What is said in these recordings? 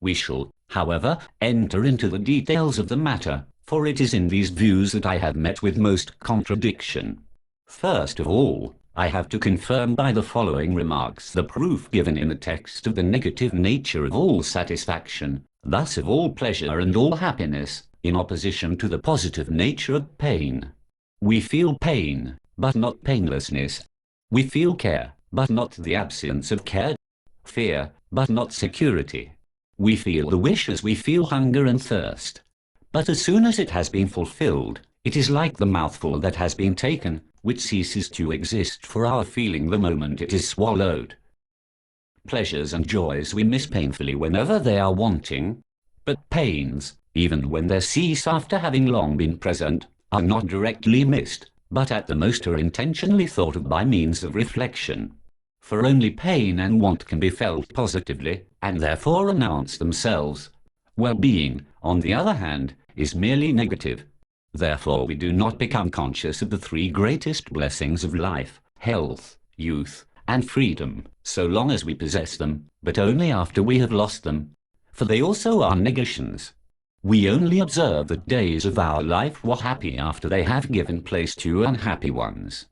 We shall, however, enter into the details of the matter, for it is in these views that I have met with most contradiction. First of all, I have to confirm by the following remarks the proof given in the text of the negative nature of all satisfaction, thus of all pleasure and all happiness, in opposition to the positive nature of pain. We feel pain, but not painlessness. We feel care, but not the absence of care. Fear, but not security. We feel the wish as we feel hunger and thirst. But as soon as it has been fulfilled, it is like the mouthful that has been taken, which ceases to exist for our feeling the moment it is swallowed. Pleasures and joys we miss painfully whenever they are wanting, but pains, even when they cease after having long been present, are not directly missed, but at the most are intentionally thought of by means of reflection. For only pain and want can be felt positively, and therefore announce themselves. Well-being, on the other hand, is merely negative. Therefore we do not become conscious of the three greatest blessings of life, health, youth, and freedom, so long as we possess them, but only after we have lost them. For they also are negations. We only observe that days of our life were happy after they have given place to unhappy ones.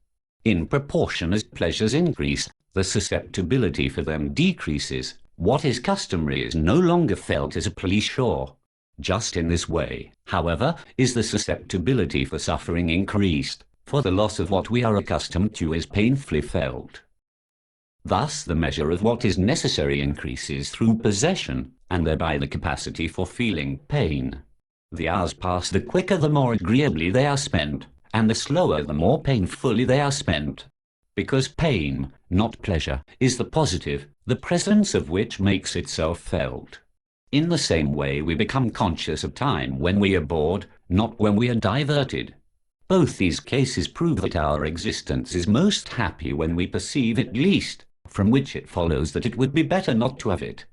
In proportion as pleasures increase, the susceptibility for them decreases. What is customary is no longer felt as a plea sure. Just in this way, however, is the susceptibility for suffering increased, for the loss of what we are accustomed to is painfully felt. Thus the measure of what is necessary increases through possession, and thereby the capacity for feeling pain. The hours pass the quicker the more agreeably they are spent, and the slower the more painfully they are spent. Because pain, not pleasure, is the positive, the presence of which makes itself felt. In the same way we become conscious of time when we are bored, not when we are diverted. Both these cases prove that our existence is most happy when we perceive it least, from which it follows that it would be better not to have it.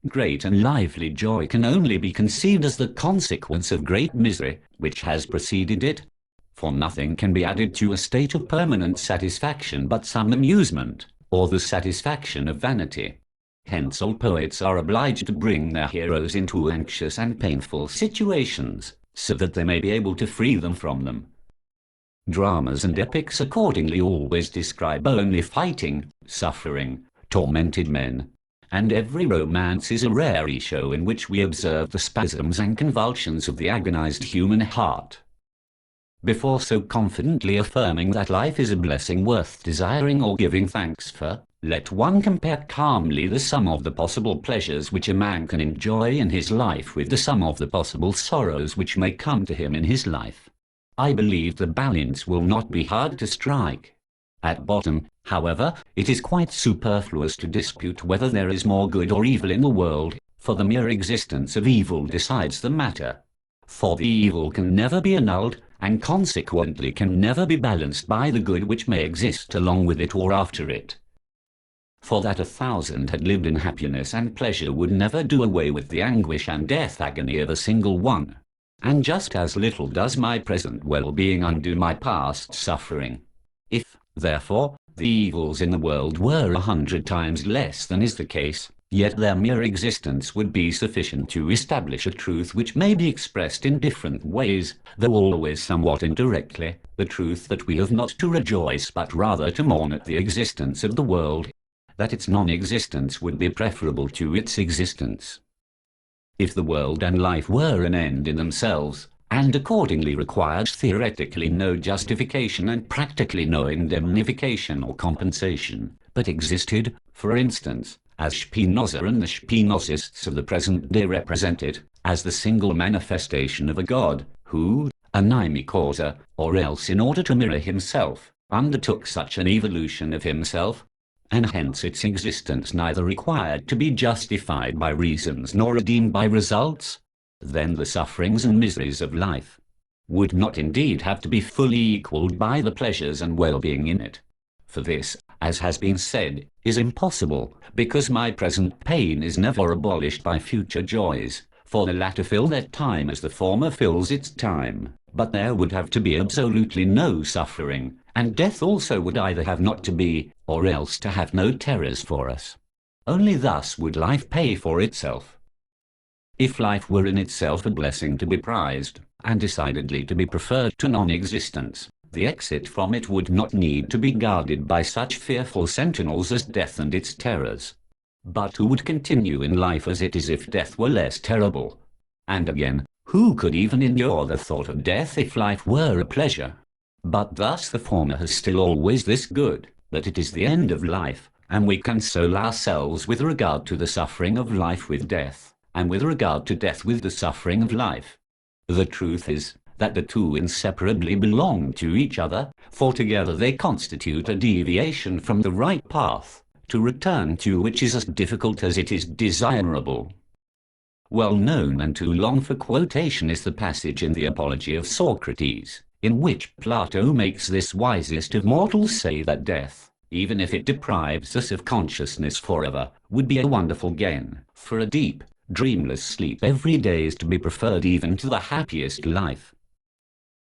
Great and lively joy can only be conceived as the consequence of great misery, which has preceded it. For nothing can be added to a state of permanent satisfaction but some amusement, or the satisfaction of vanity. Hence all poets are obliged to bring their heroes into anxious and painful situations, so that they may be able to free them from them. Dramas and epics accordingly always describe only fighting, suffering, tormented men, and every romance is a rare show in which we observe the spasms and convulsions of the agonized human heart. Before so confidently affirming that life is a blessing worth desiring or giving thanks for, let one compare calmly the sum of the possible pleasures which a man can enjoy in his life with the sum of the possible sorrows which may come to him in his life. I believe the balance will not be hard to strike. At bottom, however, it is quite superfluous to dispute whether there is more good or evil in the world, for the mere existence of evil decides the matter. For the evil can never be annulled, and consequently can never be balanced by the good which may exist along with it or after it. For that 1,000 had lived in happiness and pleasure would never do away with the anguish and death agony of a single one. And just as little does my present well-being undo my past suffering. If, therefore, the evils in the world were 100 times less than is the case, yet their mere existence would be sufficient to establish a truth which may be expressed in different ways, though always somewhat indirectly, the truth that we have not to rejoice but rather to mourn at the existence of the world, that its non-existence would be preferable to its existence. If the world and life were an end in themselves, and accordingly required theoretically no justification and practically no indemnification or compensation, but existed, for instance, as Spinoza and the Spinozists of the present day represent it, as the single manifestation of a God, who, animi causa, or else in order to mirror himself, undertook such an evolution of himself, and hence its existence neither required to be justified by reasons nor redeemed by results, then the sufferings and miseries of life would not indeed have to be fully equalled by the pleasures and well-being in it. For this, as has been said, is impossible, because my present pain is never abolished by future joys, for the latter fill their time as the former fills its time, but there would have to be absolutely no suffering, and death also would either have not to be, or else to have no terrors for us. Only thus would life pay for itself. If life were in itself a blessing to be prized, and decidedly to be preferred to non-existence, the exit from it would not need to be guarded by such fearful sentinels as death and its terrors. But who would continue in life as it is if death were less terrible? And again, who could even endure the thought of death if life were a pleasure? But thus the former has still always this good, that it is the end of life, and we console ourselves with regard to the suffering of life with death, and with regard to death with the suffering of life. The truth is that the two inseparably belong to each other, for together they constitute a deviation from the right path, to return to which is as difficult as it is desirable. Well known and too long for quotation is the passage in the Apology of Socrates, in which Plato makes this wisest of mortals say that death, even if it deprives us of consciousness forever, would be a wonderful gain, for a deep, dreamless sleep every day is to be preferred even to the happiest life.